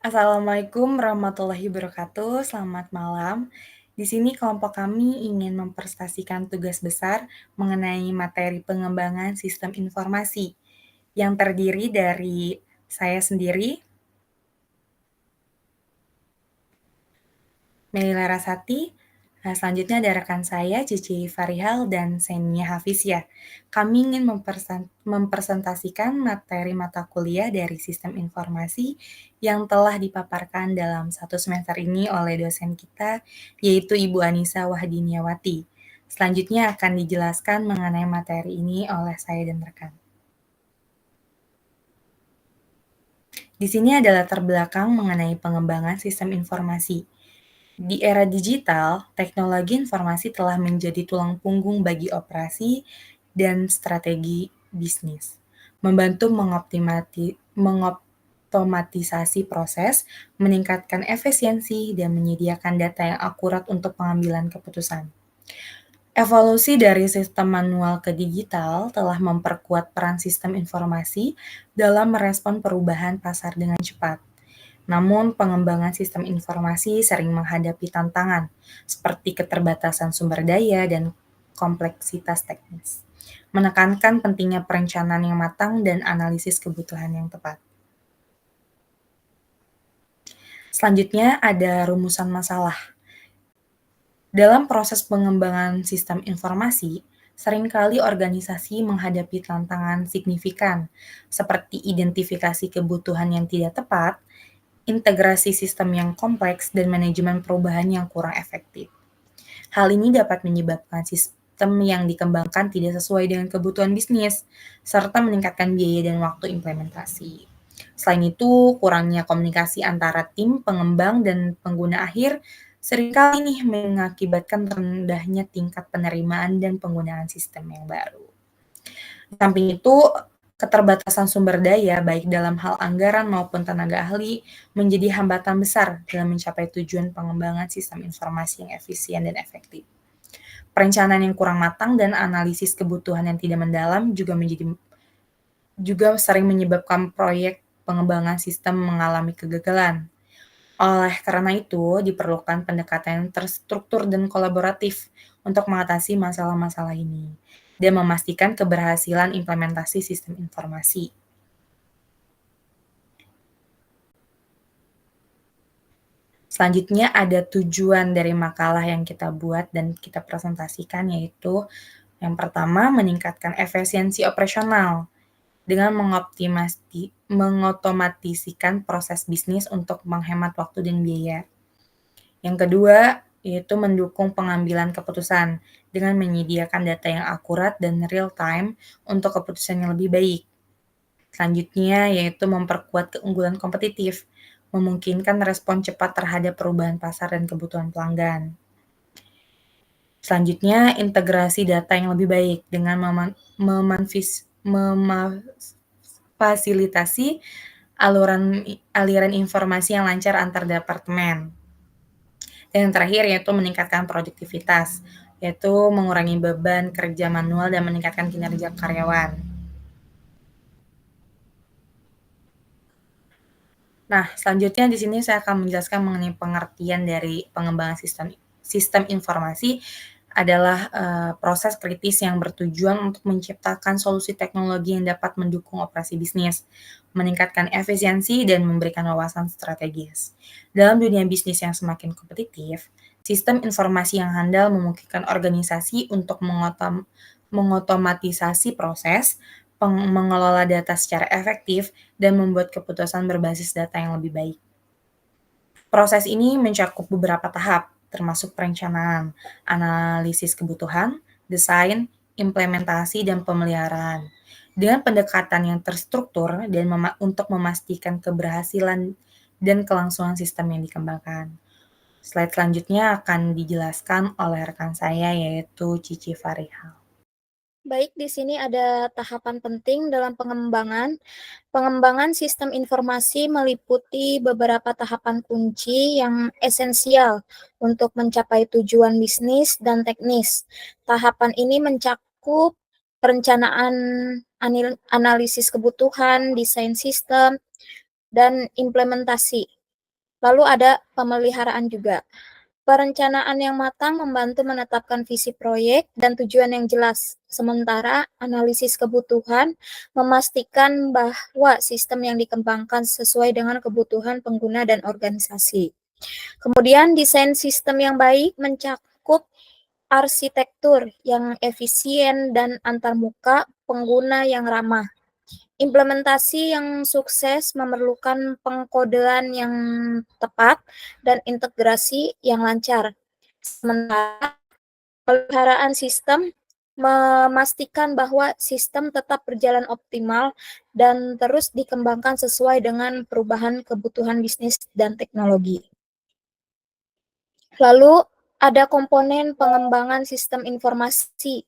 Assalamualaikum warahmatullahi wabarakatuh. Selamat malam. Di sini kelompok kami ingin mempresentasikan tugas besar mengenai materi pengembangan sistem informasi yang terdiri dari saya sendiri, Melly Larasati. Selanjutnya ada rekan saya, Cici Farihal dan Senia Hafizia. Kami ingin mempresentasikan materi mata kuliah dari sistem informasi yang telah dipaparkan dalam satu semester ini oleh dosen kita, yaitu Ibu Anissa Wahdiniawati. Selanjutnya akan dijelaskan mengenai materi ini oleh saya dan rekan. Di sini ada latar belakang mengenai pengembangan sistem informasi. Di era digital, teknologi informasi telah menjadi tulang punggung bagi operasi dan strategi bisnis, membantu mengoptimisasi proses, meningkatkan efisiensi, dan menyediakan data yang akurat untuk pengambilan keputusan. Evolusi dari sistem manual ke digital telah memperkuat peran sistem informasi dalam merespon perubahan pasar dengan cepat. Namun, pengembangan sistem informasi sering menghadapi tantangan, seperti keterbatasan sumber daya dan kompleksitas teknis, menekankan pentingnya perencanaan yang matang dan analisis kebutuhan yang tepat. Selanjutnya ada rumusan masalah. Dalam proses pengembangan sistem informasi, seringkali organisasi menghadapi tantangan signifikan, seperti identifikasi kebutuhan yang tidak tepat, integrasi sistem yang kompleks, dan manajemen perubahan yang kurang efektif. Hal ini dapat menyebabkan sistem yang dikembangkan tidak sesuai dengan kebutuhan bisnis, serta meningkatkan biaya dan waktu implementasi. Selain itu, kurangnya komunikasi antara tim pengembang dan pengguna akhir seringkali nih mengakibatkan rendahnya tingkat penerimaan dan penggunaan sistem yang baru. Di samping itu, keterbatasan sumber daya, baik dalam hal anggaran maupun tenaga ahli, menjadi hambatan besar dalam mencapai tujuan pengembangan sistem informasi yang efisien dan efektif. Perencanaan yang kurang matang dan analisis kebutuhan yang tidak mendalam juga sering menyebabkan proyek pengembangan sistem mengalami kegagalan. Oleh karena itu, diperlukan pendekatan yang terstruktur dan kolaboratif untuk mengatasi masalah-masalah ini dan memastikan keberhasilan implementasi sistem informasi. Selanjutnya ada tujuan dari makalah yang kita buat dan kita presentasikan, yaitu yang pertama meningkatkan efisiensi operasional dengan mengotomatiskan proses bisnis untuk menghemat waktu dan biaya. Yang kedua, yaitu mendukung pengambilan keputusan dengan menyediakan data yang akurat dan real time untuk keputusan yang lebih baik. Selanjutnya, yaitu memperkuat keunggulan kompetitif, memungkinkan respon cepat terhadap perubahan pasar dan kebutuhan pelanggan. Selanjutnya, integrasi data yang lebih baik dengan memfasilitasi aliran informasi yang lancar antar departemen. Dan yang terakhir yaitu meningkatkan produktivitas, yaitu mengurangi beban kerja manual dan meningkatkan kinerja karyawan. Nah, selanjutnya di sini saya akan menjelaskan mengenai pengertian dari pengembangan sistem informasi adalah proses kritis yang bertujuan untuk menciptakan solusi teknologi yang dapat mendukung operasi bisnis, meningkatkan efisiensi, dan memberikan wawasan strategis. Dalam dunia bisnis yang semakin kompetitif, sistem informasi yang handal memungkinkan organisasi untuk mengotomatisasi proses, mengelola data secara efektif, dan membuat keputusan berbasis data yang lebih baik. Proses ini mencakup beberapa tahap, termasuk perencanaan, analisis kebutuhan, desain, implementasi, dan pemeliharaan. Dengan pendekatan yang terstruktur dan untuk memastikan keberhasilan dan kelangsungan sistem yang dikembangkan. Slide selanjutnya akan dijelaskan oleh rekan saya yaitu Cici Farihal. Baik, di sini ada tahapan penting dalam pengembangan. Pengembangan sistem informasi meliputi beberapa tahapan kunci yang esensial untuk mencapai tujuan bisnis dan teknis. Tahapan ini mencakup perencanaan, analisis kebutuhan, desain sistem, dan implementasi. Lalu ada pemeliharaan juga. Perencanaan yang matang membantu menetapkan visi proyek dan tujuan yang jelas, sementara analisis kebutuhan memastikan bahwa sistem yang dikembangkan sesuai dengan kebutuhan pengguna dan organisasi. Kemudian desain sistem yang baik mencakup arsitektur yang efisien dan antarmuka pengguna yang ramah. Implementasi yang sukses memerlukan pengkodean yang tepat dan integrasi yang lancar. Sementara pemeliharaan sistem memastikan bahwa sistem tetap berjalan optimal dan terus dikembangkan sesuai dengan perubahan kebutuhan bisnis dan teknologi. Lalu ada komponen pengembangan sistem informasi.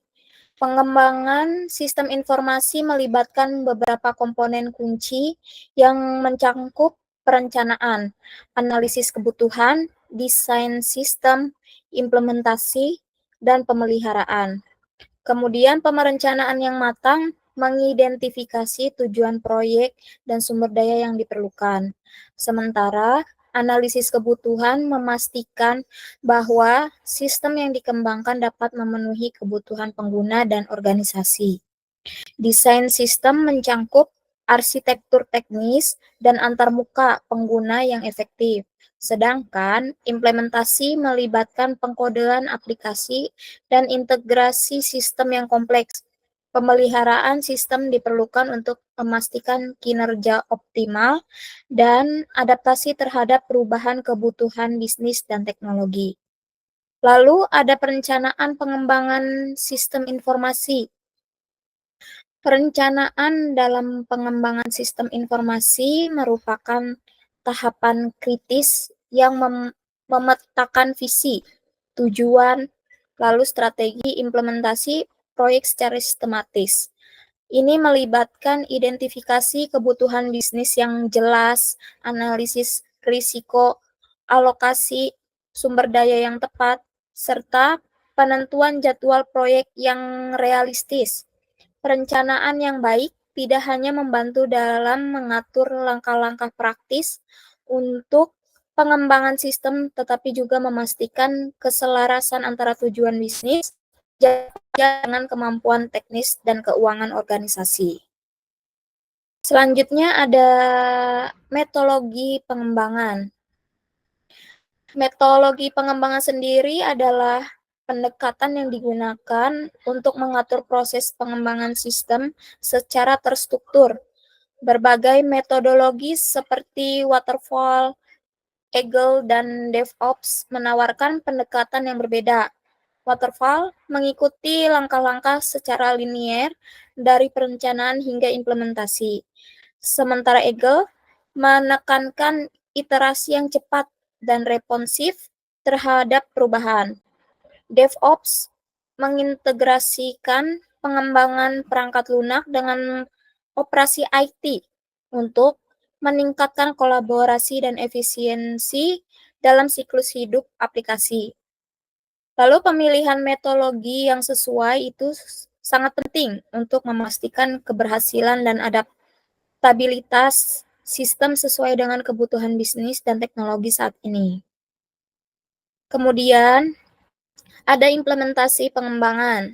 Pengembangan sistem informasi melibatkan beberapa komponen kunci yang mencakup perencanaan, analisis kebutuhan, desain sistem, implementasi, dan pemeliharaan. Kemudian pemerencanaan yang matang mengidentifikasi tujuan proyek dan sumber daya yang diperlukan. Sementara analisis kebutuhan memastikan bahwa sistem yang dikembangkan dapat memenuhi kebutuhan pengguna dan organisasi. Desain sistem mencangkup arsitektur teknis dan antarmuka pengguna yang efektif. Sedangkan implementasi melibatkan pengkodean aplikasi dan integrasi sistem yang kompleks. Pemeliharaan sistem diperlukan untuk memastikan kinerja optimal dan adaptasi terhadap perubahan kebutuhan bisnis dan teknologi. Lalu ada perencanaan pengembangan sistem informasi. Perencanaan dalam pengembangan sistem informasi merupakan tahapan kritis yang memetakan visi, tujuan, lalu strategi implementasi proyek secara sistematis. Ini melibatkan identifikasi kebutuhan bisnis yang jelas, analisis risiko, alokasi sumber daya yang tepat, serta penentuan jadwal proyek yang realistis. Perencanaan yang baik tidak hanya membantu dalam mengatur langkah-langkah praktis untuk pengembangan sistem, tetapi juga memastikan keselarasan antara tujuan bisnis dengan kemampuan teknis dan keuangan organisasi. Selanjutnya ada metodologi pengembangan. Metodologi pengembangan sendiri adalah pendekatan yang digunakan untuk mengatur proses pengembangan sistem secara terstruktur. Berbagai metodologi seperti waterfall, agile, dan DevOps menawarkan pendekatan yang berbeda. Waterfall mengikuti langkah-langkah secara linier dari perencanaan hingga implementasi. Sementara agile menekankan iterasi yang cepat dan responsif terhadap perubahan. DevOps mengintegrasikan pengembangan perangkat lunak dengan operasi IT untuk meningkatkan kolaborasi dan efisiensi dalam siklus hidup aplikasi. Lalu pemilihan metodologi yang sesuai itu sangat penting untuk memastikan keberhasilan dan adaptabilitas sistem sesuai dengan kebutuhan bisnis dan teknologi saat ini. Kemudian ada implementasi pengembangan,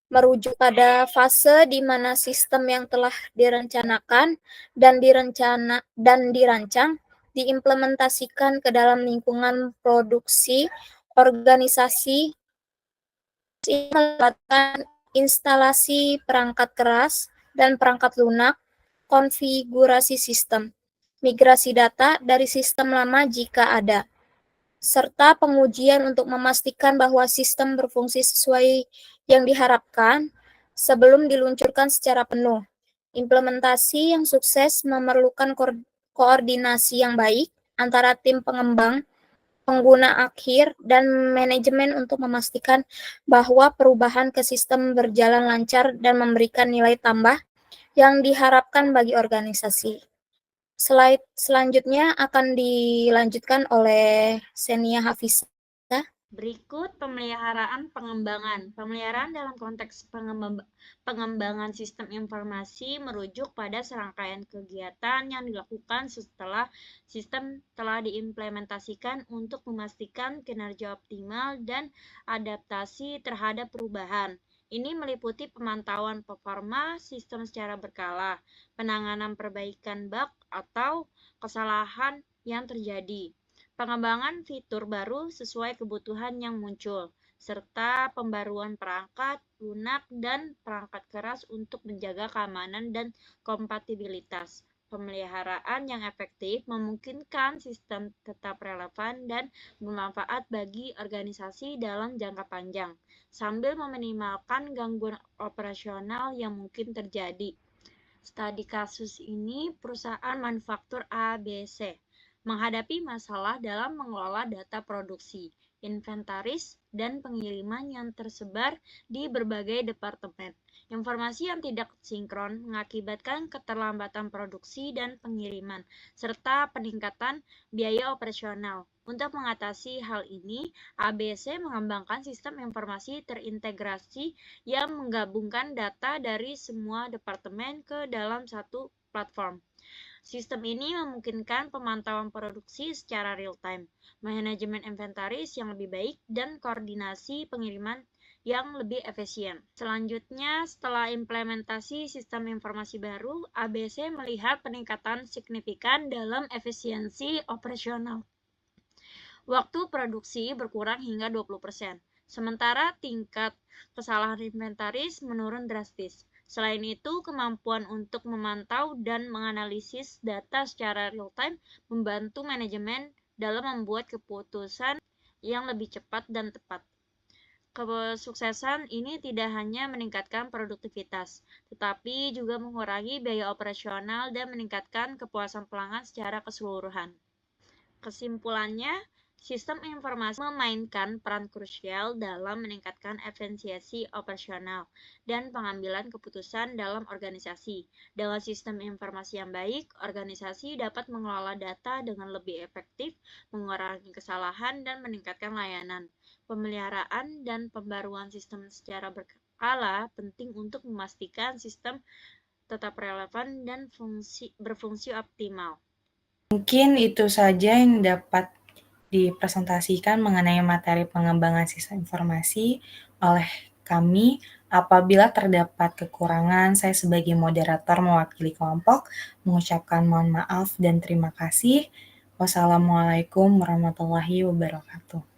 merujuk pada fase di mana sistem yang telah direncanakan dan dirancang diimplementasikan ke dalam lingkungan produksi organisasi. Ini melibatkan instalasi perangkat keras dan perangkat lunak, konfigurasi sistem, migrasi data dari sistem lama jika ada, serta pengujian untuk memastikan bahwa sistem berfungsi sesuai yang diharapkan sebelum diluncurkan secara penuh. Implementasi yang sukses memerlukan koordinasi yang baik antara tim pengembang, pengguna akhir, dan manajemen untuk memastikan bahwa perubahan ke sistem berjalan lancar dan memberikan nilai tambah yang diharapkan bagi organisasi. Slide selanjutnya akan dilanjutkan oleh Senia Hafizah. Berikut pemeliharaan pengembangan. Pemeliharaan dalam konteks pengembangan sistem informasi merujuk pada serangkaian kegiatan yang dilakukan setelah sistem telah diimplementasikan untuk memastikan kinerja optimal dan adaptasi terhadap perubahan. Ini meliputi pemantauan performa sistem secara berkala, penanganan perbaikan bug atau kesalahan yang terjadi, pengembangan fitur baru sesuai kebutuhan yang muncul, serta pembaruan perangkat lunak dan perangkat keras untuk menjaga keamanan dan kompatibilitas. Pemeliharaan yang efektif memungkinkan sistem tetap relevan dan bermanfaat bagi organisasi dalam jangka panjang, sambil meminimalkan gangguan operasional yang mungkin terjadi. Studi kasus ini perusahaan manufaktur ABC menghadapi masalah dalam mengelola data produksi, inventaris, dan pengiriman yang tersebar di berbagai departemen. Informasi yang tidak sinkron mengakibatkan keterlambatan produksi dan pengiriman, serta peningkatan biaya operasional. Untuk mengatasi hal ini, ABC mengembangkan sistem informasi terintegrasi yang menggabungkan data dari semua departemen ke dalam satu platform. Sistem ini memungkinkan pemantauan produksi secara real-time, manajemen inventaris yang lebih baik, dan koordinasi pengiriman yang lebih efisien. Selanjutnya, setelah implementasi sistem informasi baru, ABC melihat peningkatan signifikan dalam efisiensi operasional. Waktu produksi berkurang hingga 20%, sementara tingkat kesalahan inventaris menurun drastis. Selain itu, kemampuan untuk memantau dan menganalisis data secara real-time membantu manajemen dalam membuat keputusan yang lebih cepat dan tepat. Kesuksesan ini tidak hanya meningkatkan produktivitas, tetapi juga mengurangi biaya operasional dan meningkatkan kepuasan pelanggan secara keseluruhan. Kesimpulannya, sistem informasi memainkan peran krusial dalam meningkatkan efisiensi operasional dan pengambilan keputusan dalam organisasi. Dengan sistem informasi yang baik, organisasi dapat mengelola data dengan lebih efektif, mengurangi kesalahan, dan meningkatkan layanan. Pemeliharaan dan pembaruan sistem secara berkala penting untuk memastikan sistem tetap relevan dan berfungsi optimal. Mungkin itu saja yang dapat dipresentasikan mengenai materi pengembangan sistem informasi oleh kami. Apabila terdapat kekurangan, saya sebagai moderator mewakili kelompok mengucapkan mohon maaf dan terima kasih. Wassalamualaikum warahmatullahi wabarakatuh.